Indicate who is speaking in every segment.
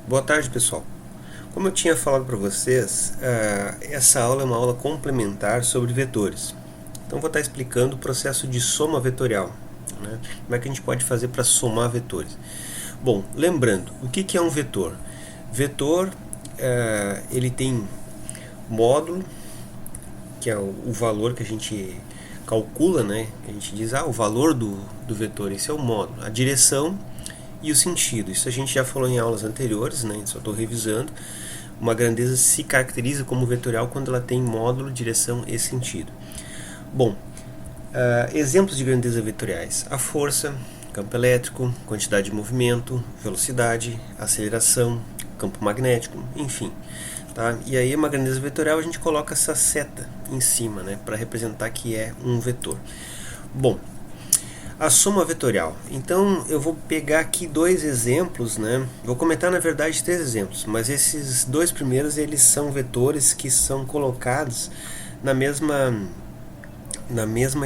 Speaker 1: Boa tarde, pessoal. Como eu tinha falado para vocês, essa aula é uma aula complementar sobre vetores. Então vou estar explicando o processo de soma vetorial, né? Como é que a gente pode fazer para somar vetores. Bom, lembrando, o que é um vetor? Vetor, ele tem módulo, que é o valor que a gente calcula, né? A gente diz, o valor do vetor, esse é o módulo. A direção e o sentido. Isso a gente já falou em aulas anteriores, né? Só estou revisando. Uma grandeza se caracteriza como vetorial quando ela tem módulo, direção e sentido. Bom, exemplos de grandeza vetoriais: a força, campo elétrico, quantidade de movimento, velocidade, aceleração, campo magnético, enfim. Tá? E aí uma grandeza vetorial a gente coloca essa seta em cima, né, para representar que é um vetor. Bom, a soma vetorial. Então eu vou pegar aqui dois exemplos, né? Vou comentar na verdade três exemplos, mas esses dois primeiros eles são vetores que são colocados na mesma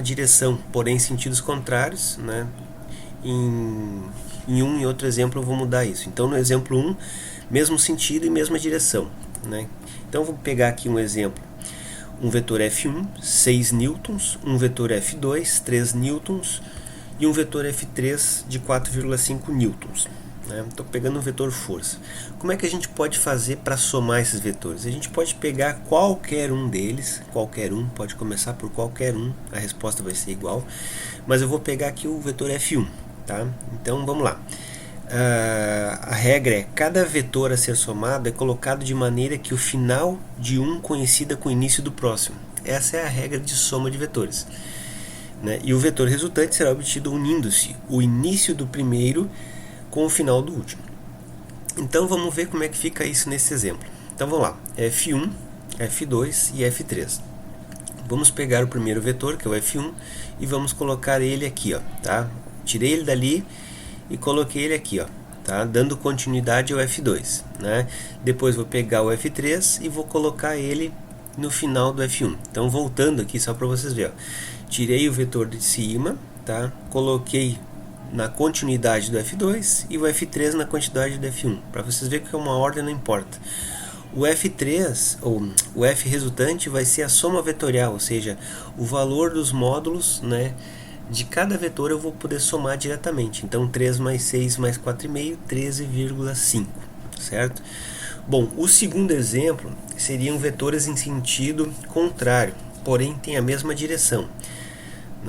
Speaker 1: direção, porém em sentidos contrários, né? Em um e outro exemplo eu vou mudar isso. Então no exemplo 1, mesmo sentido e mesma direção, né? Então vou pegar aqui um exemplo. Um vetor F1, 6 newtons, um vetor F2, 3 newtons, e um vetor F3 de 4,5 newtons. Estou pegando um vetor força. Como é que a gente pode fazer para somar esses vetores? A gente pode pegar qualquer um deles, qualquer um, pode começar por qualquer um, a resposta vai ser igual, mas eu vou pegar aqui o vetor F1. Tá? Então vamos lá. A regra é: cada vetor a ser somado é colocado de maneira que o final de um coincida com o início do próximo. Essa é a regra de soma de vetores. Né? E o vetor resultante será obtido unindo-se o início do primeiro com o final do último. Então vamos ver como é que fica isso nesse exemplo. Então vamos lá, F1, F2 e F3. Vamos pegar o primeiro vetor, que é o F1, e vamos colocar ele aqui, ó, tá? Tirei ele dali e coloquei ele aqui, ó, tá? Dando continuidade ao F2, né? Depois vou pegar o F3 e vou colocar ele no final do F1. Então voltando aqui só para vocês verem, ó. Tirei o vetor de cima, tá? Coloquei na continuidade do F2 e o F3 na quantidade do F1, para vocês verem que uma ordem não importa. O F3, ou o F resultante, vai ser a soma vetorial, ou seja, o valor dos módulos, né, de cada vetor eu vou poder somar diretamente. Então 3 mais 6 mais 4,5, 13,5, certo? Bom, o segundo exemplo seriam vetores em sentido contrário, porém tem a mesma direção.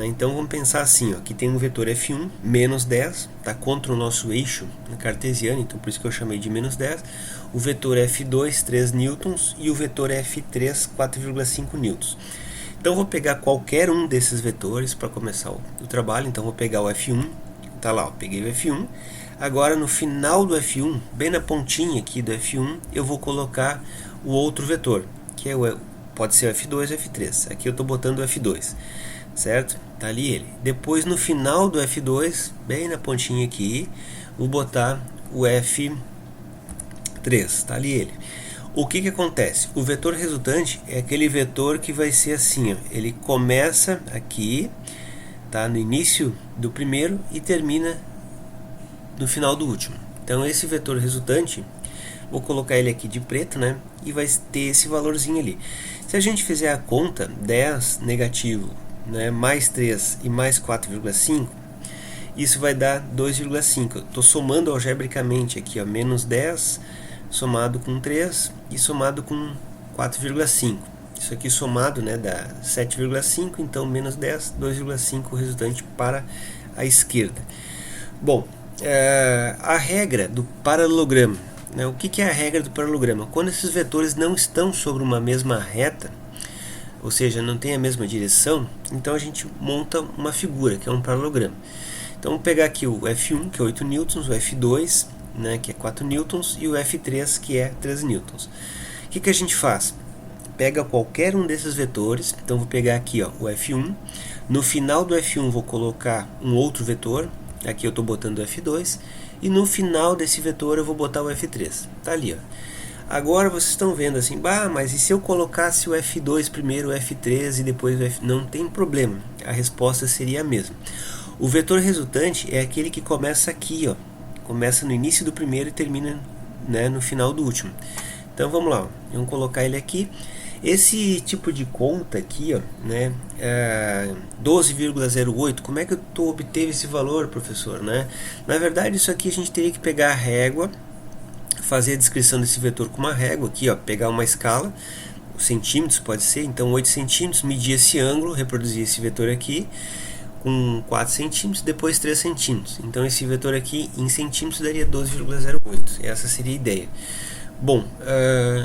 Speaker 1: Então vamos pensar assim, ó, aqui tem um vetor F1, menos 10, tá, contra o nosso eixo cartesiano, então por isso que eu chamei de menos 10. O vetor F2, 3 newtons, e o vetor F3, 4,5 newtons. Então vou pegar qualquer um desses vetores para começar o trabalho. Então vou pegar o F1, tá lá, ó, peguei o F1. Agora no final do F1, bem na pontinha aqui do F1, eu vou colocar o outro vetor, que pode ser o F2 ou F3. Aqui eu estou botando o F2, certo? Tá ali ele. Depois no final do F2, bem na pontinha aqui, vou botar o F3, tá ali ele. O que acontece? O vetor resultante é aquele vetor que vai ser assim, ó, ele começa aqui, tá, no início do primeiro e termina no final do último. Então esse vetor resultante, vou colocar ele aqui de preto, né, e vai ter esse valorzinho ali. Se a gente fizer a conta, 10 negativo, né, mais 3 e mais 4,5, isso vai dar 2,5. Eu estou somando algebricamente aqui, ó, menos 10 somado com 3 e somado com 4,5. Isso aqui somado, né, dá 7,5, então menos 10, 2,5 resultante para a esquerda. Bom, a regra do paralelograma, né, o que é a regra do paralelograma? Quando esses vetores não estão sobre uma mesma reta, ou seja, não tem a mesma direção, então a gente monta uma figura, que é um paralelograma. Então vamos pegar aqui o F1, que é 8 newtons, o F2, né, que é 4 newtons, e o F3, que é 3 newtons. O que a gente faz? Pega qualquer um desses vetores, então vou pegar aqui, ó, o F1, no final do F1 vou colocar um outro vetor, aqui eu estou botando o F2, e no final desse vetor eu vou botar o F3, tá ali, ó. Agora vocês estão vendo assim, mas e se eu colocasse o F2 primeiro, o F3 e depois o F... Não tem problema, a resposta seria a mesma. O vetor resultante é aquele que começa aqui, ó, começa no início do primeiro e termina né, no final do último. Então vamos lá, vamos colocar ele aqui. Esse tipo de conta aqui, ó, né, 12,08, como é que tu obteve esse valor, professor, né? Na verdade, isso aqui a gente teria que pegar a régua, fazer a descrição desse vetor com uma régua aqui, ó, pegar uma escala, centímetros pode ser, então 8 centímetros, medir esse ângulo, reproduzir esse vetor aqui com 4 centímetros, depois 3 centímetros. Então esse vetor aqui em centímetros daria 12,08, essa seria a ideia. Bom,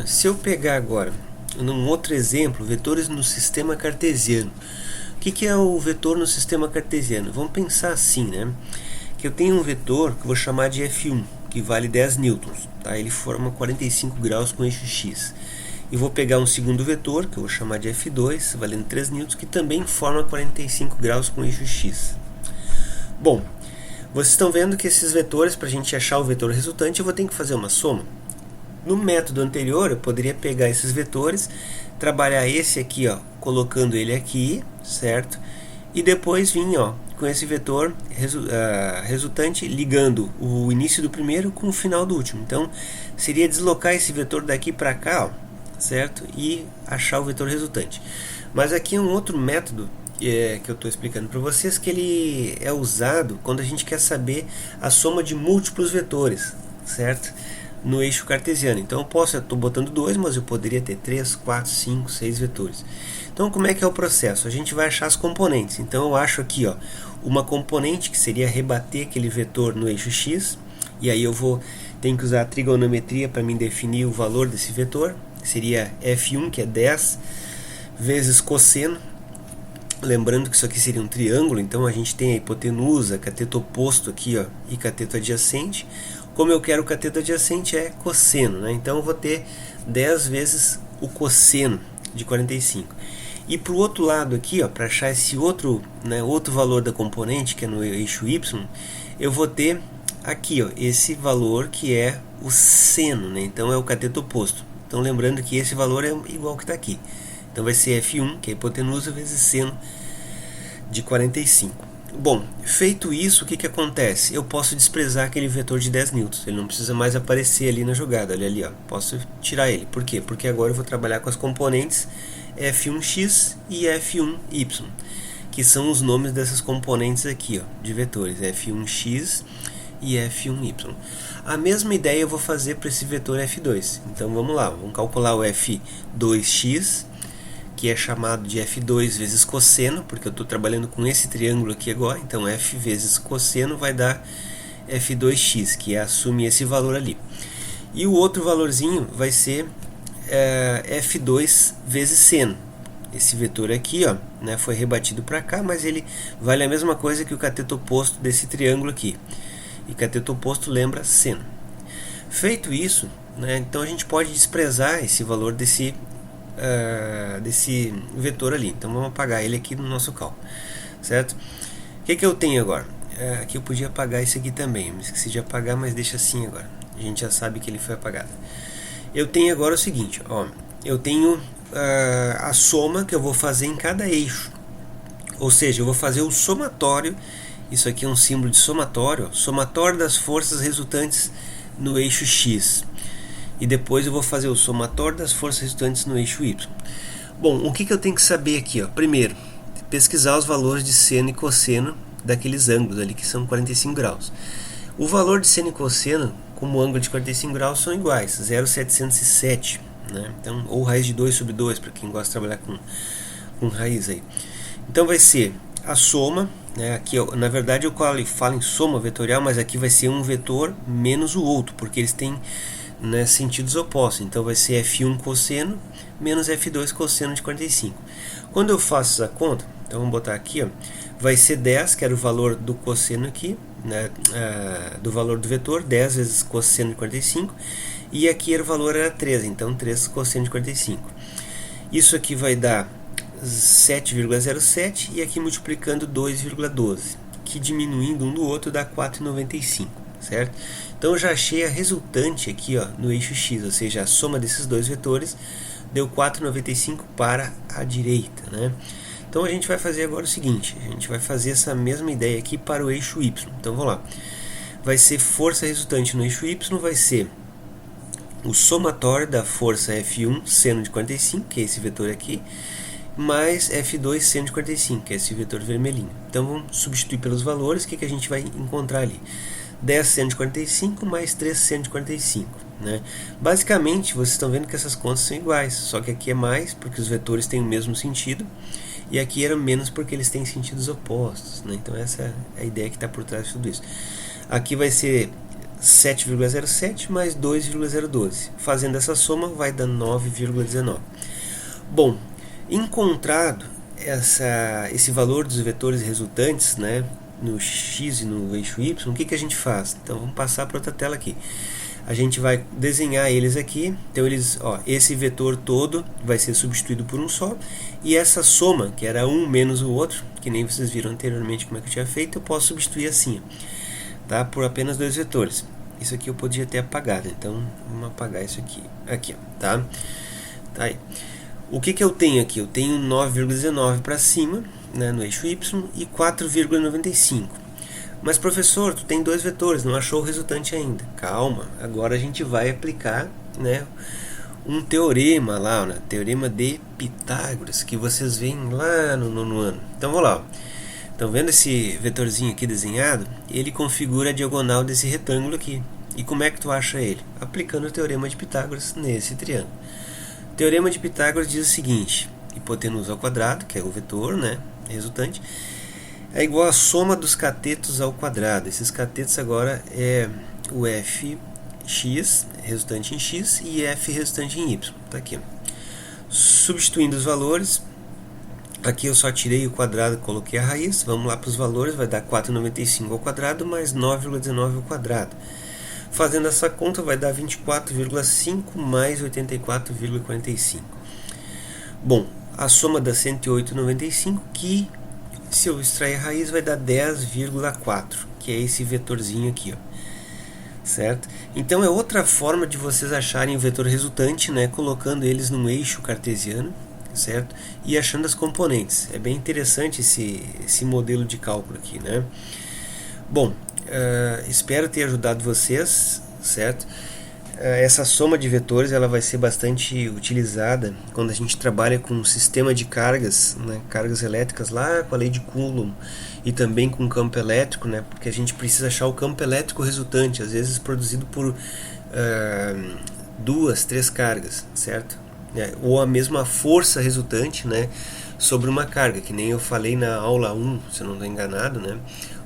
Speaker 1: se eu pegar agora num outro exemplo, vetores no sistema cartesiano. O que é o vetor no sistema cartesiano? Vamos pensar assim, né? Que eu tenho um vetor que eu vou chamar de F1, que vale 10 newtons, tá? Ele forma 45 graus com eixo x. E vou pegar um segundo vetor, que eu vou chamar de F2, valendo 3 newtons, que também forma 45 graus com eixo x. Bom, vocês estão vendo que esses vetores, para a gente achar o vetor resultante, eu vou ter que fazer uma soma. No método anterior, eu poderia pegar esses vetores, trabalhar esse aqui, ó, colocando ele aqui, certo? E depois vir, ó, com esse vetor resultante, ligando o início do primeiro com o final do último. Então, seria deslocar esse vetor daqui para cá, ó, certo? E achar o vetor resultante. Mas aqui é um outro método que eu estou explicando para vocês, que ele é usado quando a gente quer saber a soma de múltiplos vetores, certo? No eixo cartesiano. Então eu estou botando 2, mas eu poderia ter 3, 4, 5, 6 vetores. Então como é que é o processo? A gente vai achar as componentes. Então eu acho aqui, ó, uma componente que seria rebater aquele vetor no eixo x, e aí eu tenho que usar a trigonometria para me definir o valor desse vetor, que seria F1, que é 10 vezes cosseno. Lembrando que isso aqui seria um triângulo, então a gente tem a hipotenusa, cateto oposto aqui, ó, e cateto adjacente. Como eu quero o cateto adjacente é cosseno, né? Então eu vou ter 10 vezes o cosseno de 45. E para o outro lado aqui, para achar esse outro valor da componente, que é no eixo y, eu vou ter aqui, ó, esse valor que é o seno, né? Então é o cateto oposto. Então lembrando que esse valor é igual ao que está aqui. Então vai ser F1, que é a hipotenusa, vezes seno de 45. Bom, feito isso, o que acontece? Eu posso desprezar aquele vetor de 10 newtons. Ele não precisa mais aparecer ali na jogada. Olha ali, ó. Posso tirar ele. Por quê? Porque agora eu vou trabalhar com as componentes F1x e F1y, que são os nomes dessas componentes aqui, ó, de vetores, F1x e F1y. A mesma ideia eu vou fazer para esse vetor F2. Então vamos lá, vamos calcular o F2x, que é chamado de F2 vezes cosseno, porque eu estou trabalhando com esse triângulo aqui agora. Então F vezes cosseno vai dar F2x, que assume esse valor ali. E o outro valorzinho vai ser F2 vezes seno. Esse vetor aqui, ó, né, foi rebatido para cá, mas ele vale a mesma coisa que o cateto oposto desse triângulo aqui. E cateto oposto lembra seno. Feito isso, né, então a gente pode desprezar esse valor desse vetor ali. Então vamos apagar ele aqui no nosso cálculo, certo? O que eu tenho agora? Aqui eu podia apagar esse aqui também, me esqueci de apagar, mas deixa assim agora, a gente já sabe que ele foi apagado. Eu tenho agora o seguinte, ó, eu tenho a soma que eu vou fazer em cada eixo, ou seja, eu vou fazer o somatório. Isso aqui é um símbolo de somatório, ó, somatório das forças resultantes no eixo x. E depois eu vou fazer o somatório das forças resultantes no eixo y. Bom, o que eu tenho que saber aqui? Ó? Primeiro, pesquisar os valores de seno e cosseno daqueles ângulos ali, que são 45 graus. O valor de seno e cosseno, como ângulo de 45 graus, são iguais, 0,707. Né? Então, ou raiz de 2 sobre 2, para quem gosta de trabalhar com raiz aí. Então vai ser a soma, né? Aqui, na verdade eu falo em soma vetorial, mas aqui vai ser um vetor menos o outro, porque eles têm, né, sentidos opostos. Então vai ser F1 cosseno menos F2 cosseno de 45. Quando eu faço essa conta, então vamos botar aqui, ó, vai ser 10, que era o valor do cosseno aqui, né, do valor do vetor, 10 vezes cosseno de 45, e aqui o valor era 3, então 3 cosseno de 45. Isso aqui vai dar 7,07 e aqui multiplicando 2,12, que diminuindo um do outro dá 4,95, certo? Então eu já achei a resultante aqui, ó, no eixo x, ou seja, a soma desses dois vetores deu 4,95 para a direita, né? Então a gente vai fazer agora o seguinte, a gente vai fazer essa mesma ideia aqui para o eixo y. Então vamos lá, vai ser força resultante no eixo y, vai ser o somatório da força F1 seno de 45, que é esse vetor aqui, mais F2 seno de 45, que é esse vetor vermelhinho. Então vamos substituir pelos valores, o que a gente vai encontrar ali? 10 seno de 45 mais 3 seno de 45. Né? Basicamente, vocês estão vendo que essas contas são iguais, só que aqui é mais, porque os vetores têm o mesmo sentido, e aqui era menos porque eles têm sentidos opostos. Né? Então essa é a ideia que está por trás de tudo isso. Aqui vai ser 7,07 mais 2,012. Fazendo essa soma vai dar 9,19. Bom, encontrado esse valor dos vetores resultantes, né, no x e no eixo y, o que a gente faz? Então vamos passar para outra tela aqui. A gente vai desenhar eles aqui. Então esse vetor todo vai ser substituído por um só, e essa soma, que era um menos o outro, que nem vocês viram anteriormente como é que eu tinha feito, eu posso substituir assim, tá, por apenas dois vetores. Isso aqui eu podia ter apagado, então vamos apagar isso aqui, tá aí. O que eu tenho aqui? Eu tenho 9,19 para cima, né, no eixo y, e 4,95. Mas professor, tu tem dois vetores, não achou o resultante ainda. Calma, agora a gente vai aplicar, né, um teorema lá, né, teorema de Pitágoras, que vocês veem lá no nono ano. Então vamos lá. Estão vendo esse vetorzinho aqui desenhado? Ele configura a diagonal desse retângulo aqui. E como é que tu acha ele? Aplicando o teorema de Pitágoras nesse triângulo. O teorema de Pitágoras diz o seguinte: hipotenusa ao quadrado, que é o vetor, né, resultante, é igual a soma dos catetos ao quadrado. Esses catetos agora é o fx, resultante em x, e f resultante em y. Tá aqui. Substituindo os valores, aqui eu só tirei o quadrado e coloquei a raiz. Vamos lá para os valores, vai dar 4,95 ao quadrado mais 9,19 ao quadrado. Fazendo essa conta vai dar 24,5 mais 84,45. Bom, a soma dá 108,95, que se eu extrair a raiz vai dar 10,4, que é esse vetorzinho aqui, ó. Certo? Então é outra forma de vocês acharem o vetor resultante, né, colocando eles num eixo cartesiano, certo? E achando as componentes. É bem interessante esse modelo de cálculo aqui, né? Bom, espero ter ajudado vocês, certo? Essa soma de vetores ela vai ser bastante utilizada quando a gente trabalha com um sistema de cargas, né, cargas elétricas lá com a lei de Coulomb, e também com campo elétrico, né, porque a gente precisa achar o campo elétrico resultante, às vezes produzido por 2, 3 cargas, certo? Ou a mesma força resultante, né, sobre uma carga, que nem eu falei na aula 1, se eu não estou enganado, né,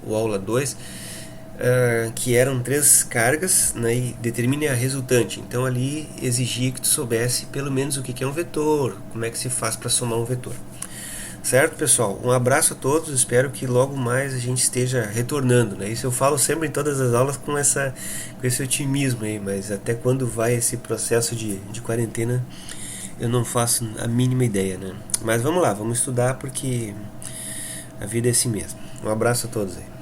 Speaker 1: ou aula 2, que eram 3 cargas, né, e determine a resultante. Então ali exigia que tu soubesse pelo menos o que é um vetor, como é que se faz para somar um vetor. Certo, pessoal? Um abraço a todos, espero que logo mais a gente esteja retornando, né? Isso eu falo sempre em todas as aulas com esse otimismo aí, mas até quando vai esse processo de quarentena eu não faço a mínima ideia, né? Mas vamos lá, vamos estudar porque a vida é assim mesmo. Um abraço a todos aí.